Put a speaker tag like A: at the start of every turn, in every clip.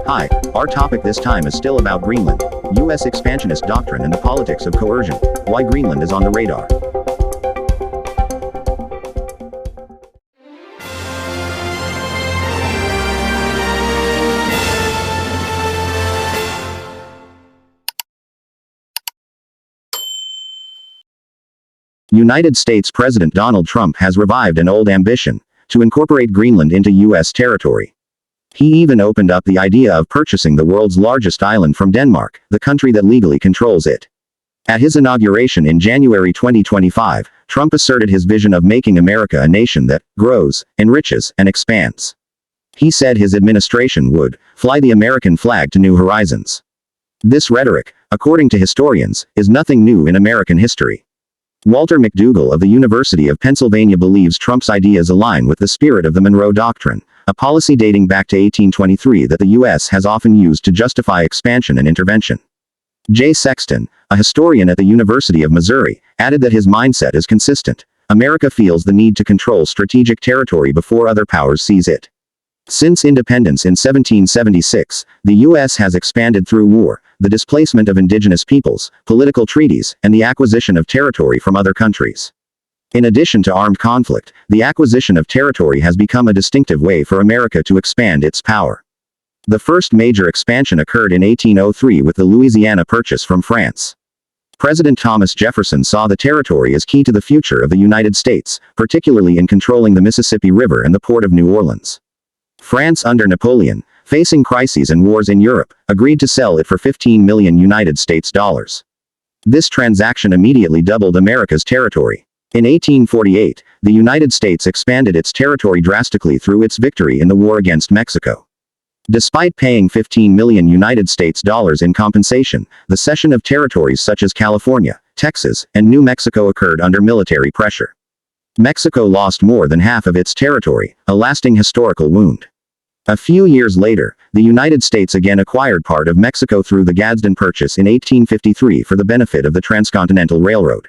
A: Hi, our topic this time is still about Greenland, U.S. expansionist doctrine and the politics of coercion, why Greenland is on the radar. United States President Donald Trump has revived an old ambition to incorporate Greenland into U.S. territory. He even opened up the idea of purchasing the world's largest island from Denmark, the country that legally controls it. At his inauguration in January 2025, Trump asserted his vision of making America a nation that grows, enriches, and expands. He said his administration would fly the American flag to new horizons. This rhetoric, according to historians, is nothing new in American history. Walter McDougall of the University of Pennsylvania believes Trump's ideas align with the spirit of the Monroe Doctrine, a policy dating back to 1823 that the U.S. has often used to justify expansion and intervention. Jay Sexton, a historian at the University of Missouri, added that his mindset is consistent. America feels the need to control strategic territory before other powers seize it. Since independence in 1776, the U.S. has expanded through war, the displacement of indigenous peoples, political treaties, and the acquisition of territory from other countries. In addition to armed conflict, the acquisition of territory has become a distinctive way for America to expand its power. The first major expansion occurred in 1803 with the Louisiana Purchase from France. President Thomas Jefferson saw the territory as key to the future of the United States, particularly in controlling the Mississippi River and the port of New Orleans. France under Napoleon, facing crises and wars in Europe, agreed to sell it for $15 million United States dollars. This transaction immediately doubled America's territory. In 1848, the United States expanded its territory drastically through its victory in the war against Mexico. Despite paying $15 million United States dollars in compensation, the cession of territories such as California, Texas, and New Mexico occurred under military pressure. Mexico lost more than half of its territory, a lasting historical wound. A few years later, the United States again acquired part of Mexico through the Gadsden Purchase in 1853 for the benefit of the Transcontinental Railroad.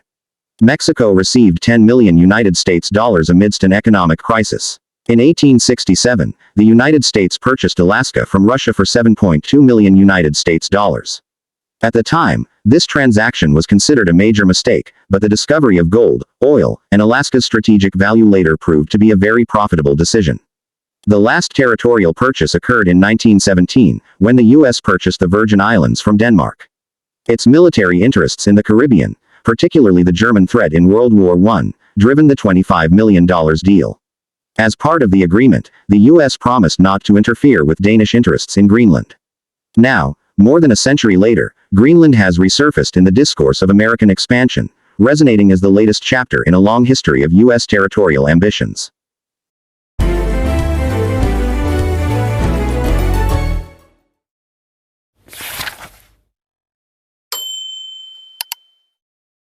A: Mexico received $10 million United States dollars amidst an economic crisis. In 1867, the United States purchased Alaska from Russia for $7.2 million United States dollars. At the time, this transaction was considered a major mistake, but the discovery of gold, oil, and Alaska's strategic value later proved to be a very profitable decision. The last territorial purchase occurred in 1917, when the U.S. purchased the Virgin Islands from Denmark. Its military interests in the Caribbean, particularly the German threat in World War I, driven the $25 million deal. As part of the agreement, the U.S. promised not to interfere with Danish interests in Greenland. Now, more than a century later, Greenland has resurfaced in the discourse of American expansion, resonating as the latest chapter in a long history of U.S. territorial ambitions.